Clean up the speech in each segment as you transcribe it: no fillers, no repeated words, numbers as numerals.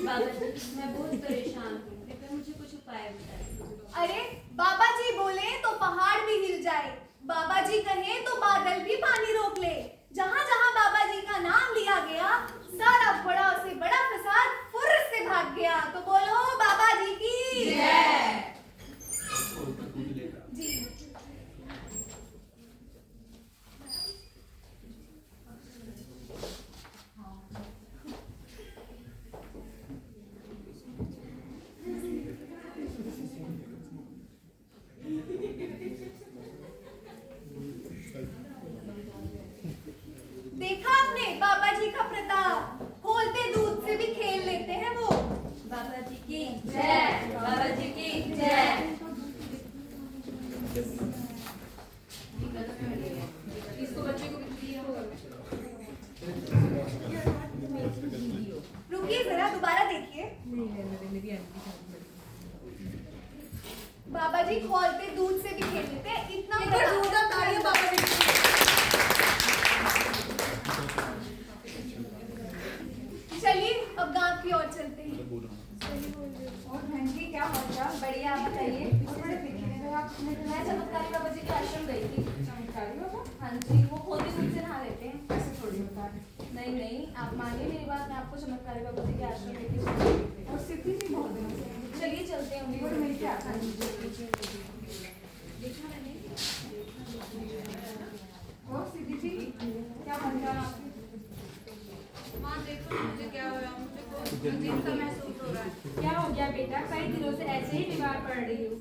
बाबा जी, मैं बहुत परेशान हूँ, कृपया मुझे कुछ उपाय बताइए। अरे बाबा जी बोले तो पहाड़ भी हिल जाए, बाबा जी कहे तो बादल भी पानी रोक ले। जहाँ जहाँ बाबा जी का नाम लिया गया, सारा बड़ा से बड़ा फसाद फुर्र से भाग गया। तो बोलो बाबा जी की जय। जी। देखा आपने बाबा जी का प्रताप, खोलते दूध से भी खेल लेते हैं वो। बाबा जी की जय, बाबा जी की जय। इसको बच्चे को भी दिया होगा। रुकिए जरा, दोबारा देखिए। बाबा जी खोलते दूध से भी खेल लेते हैं, इतना जोरदार तालियां बाबा जी के लिए। चलिए अब गांव की ओर चलते हैं। और बहन जी क्या हाल चाल? बढ़िया, आप बताइए। और बड़े फिक्र में थे आप। मैं चमत्कारी बाबा जी के आश्रम गई थी। चमत्कारी बाबा? हाँ जी, वो खोलते दूध से नहा लेते हैं। ऐसे थोड़ी होता है। नहीं नहीं, आप मानिए मेरी बात, मैं आपको चमत्कारी बाबा जी के आश्रम लेके चलूंगी। और सिद्धि जी बहुत दिनों से। चलिए चलते हैं, उन्हीं और को मिल के आते हाँ हैं। जी। देखा मैंने। और सिद्धि जी क्या हाल चाल आपके? माँ देखो ना मुझे क्या हो रहा है, मुझे बहुत चिंता महसूस हो रहा है। क्या हो गया बेटा? कई दिनों से ऐसे ही बीमार पड़ रही हो।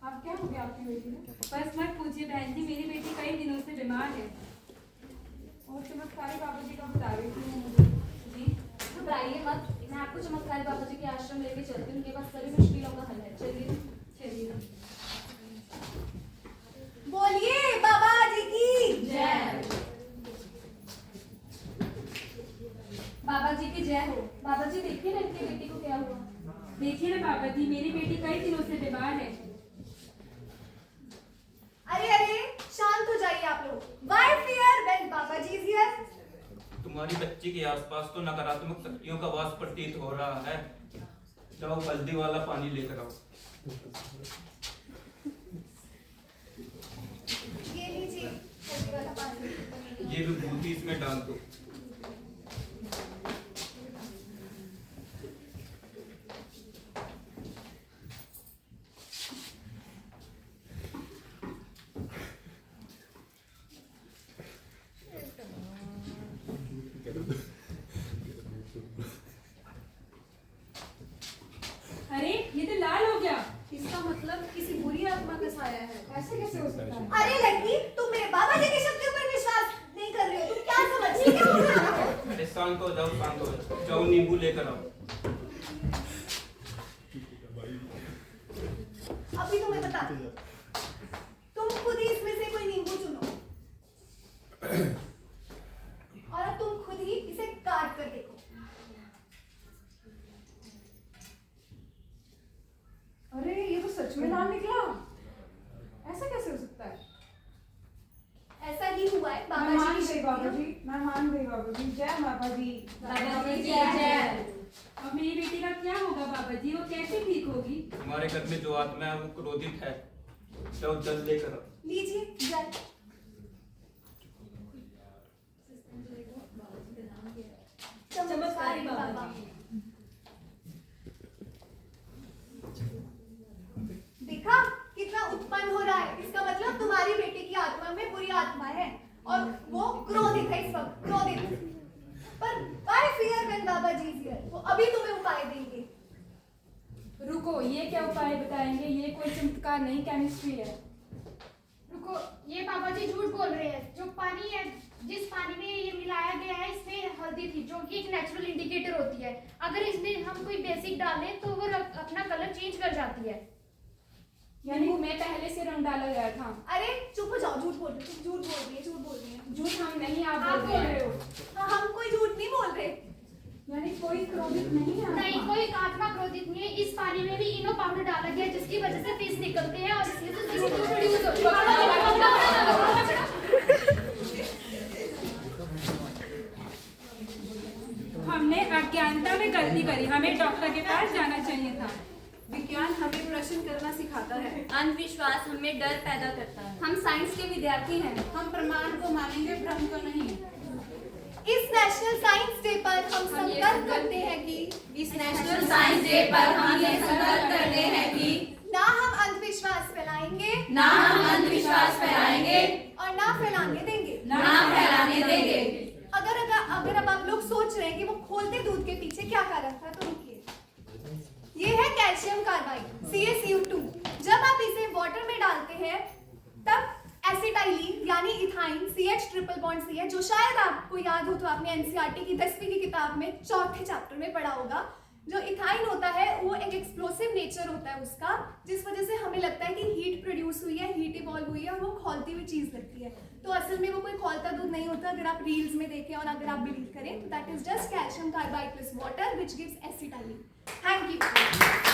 आप क्या हो गया आपकी बेटी में? बस मत पूछिए बहन जी, मेरी बेटी कई दिनों से बीमार है। और चमत्कारी बाबा जी का बता रही थी मुझे। जी, घबराइए मत, मैं आपको चमत्कारी बाबा जी के आश्रम लेके चलती हूँ। उनके पास सभी मुश्किलों का हल है। चलिए चलिए। बोलिए बाबा जी की जय। बाबा जी की जय हो। बाबा जी देखिए ना इनकी बेटी को क्या हुआ। देखिए ना बाबा जी, मेरी बेटी कई दिनों से बीमार है। अरे अरे शांत हो जाइए आप लोग। Why fear when Baba ji is here? तुम्हारी बच्ची के आसपास तो नकारात्मक शक्तियों का वास प्रतीत हो रहा है। जाओ हल्दी वाला पानी लेकर आओ। ये लीजिए हल्दी वाला पानी। ये विभूति इसमें डाल दो। अरे ये तो लाल हो गया। इसका मतलब किसी बुरी आत्मा का साया है। ऐसे कैसे हो सकता है? अरे लड़की, तुम मेरे बाबा जी की शक्तियों पर विश्वास नहीं कर रही हो। तुम क्या समझती क्या हो रहा है? अरे शांत हो जाओ, शांत हो जाओ। जाओ नींबू लेकर आओ। अभी तुम्हें बताती हूँ। तुम खुद ही इसमें से कोई नींबू चुनो और अब तुम खुद ही इसे काट कर देखो। अरे ये तो सच में लाल निकला। ऐसा कैसे हो सकता है? ऐसा ही हुआ है मैं बाबा मान जी गई की बाबा शक्तियों। जी, मैं मान गई बाबा जी। जय बाबा जी। बाबा जी की जय। अब मेरी बेटी का क्या होगा बाबा जी? वो कैसे ठीक होगी? तुम्हारे घर में जो आत्मा है वो क्रोधित है। जाओ जल लेकर आओ। लीजिए जल। चमत्कारी बाबा। देखा कितना उत्पन्न हो रहा है। इसका मतलब तुम्हारी बेटी की आत्मा में बुरी आत्मा है और वो क्रोधित है इस वक्त, क्रोधित। पर why fear when Baba ji is here? वो अभी तुम्हें उपाय देंगे। रुको, ये क्या उपाय बताएंगे? ये कोई चमत्कार नहीं, केमिस्ट्री है। रुको, ये बाबा जी झूठ बोल रहे हैं। जो पानी है, जिस पानी में ये मिलाया गया है, इसमें हल्दी थी, जो कि एक नेचुरल इंडिकेटर होती है। अगर इसमें हम कोई बेसिक डालें तो वो अपना कलर चेंज कर जाती है। यानी मैं पहले से रंग डाला गया था। अरे चुप हो जाओ, झूठ बोल रही हो, तुम झूठ बोल रही है, झूठ बोल रही है। झूठ हम नहीं, आप आप बोल रहे हो। हाँ, हम कोई झूठ नहीं बोल रहे। यानी कोई क्रोधित नहीं है? नहीं, कोई आत्मा क्रोधित नहीं है। इस पानी में भी इनो पाउडर डाला गया है, जिसकी वजह से फिश निकलते हैं और इसलिए से CO2 प्रोड्यूस होती है। हमने अज्ञात अंधविश्वास हमें डर पैदा करता है। हम साइंस के विद्यार्थी हैं। हम प्रमाण को मानेंगे, भ्रम को नहीं। इस नेशनल साइंस डे पर हम संकल्प करते हैं कि इस नेशनल साइंस डे पर हम ये संकल्प करते हैं कि ना हम अंधविश्वास फैलाएंगे, ना हम अंधविश्वास फैलाएंगे और ना फैलाने देंगे। ना फैलाने देंगे। अगर अब आप लोग सोच रहे हैं कि वो खोलते दूध के पीछे क्या कारण था, तो रुकिए। ये है कैल्शियम कार्बाइड CaCO2। जब आप इसे वाटर में डालते हैं तब एसिटाइलीन यानी ethyne CH triple bond CH, जो शायद आपको याद हो तो आपने NCERT की 10वीं की किताब में 4थे चैप्टर में पढ़ा होगा। जो इथाइन होता है वो एक एक्सप्लोसिव नेचर होता है उसका, जिस वजह से हमें लगता है कि हीट प्रोड्यूस हुई है, हीट इवॉल्व हुई है और वो खौलती हुई चीज लगती है। तो असल में वो कोई खौलता दूध नहीं होता। अगर आप रील्स में देखें और अगर आप बिलीव करें, that is just calcium carbide plus water which gives acetylene. Thank you.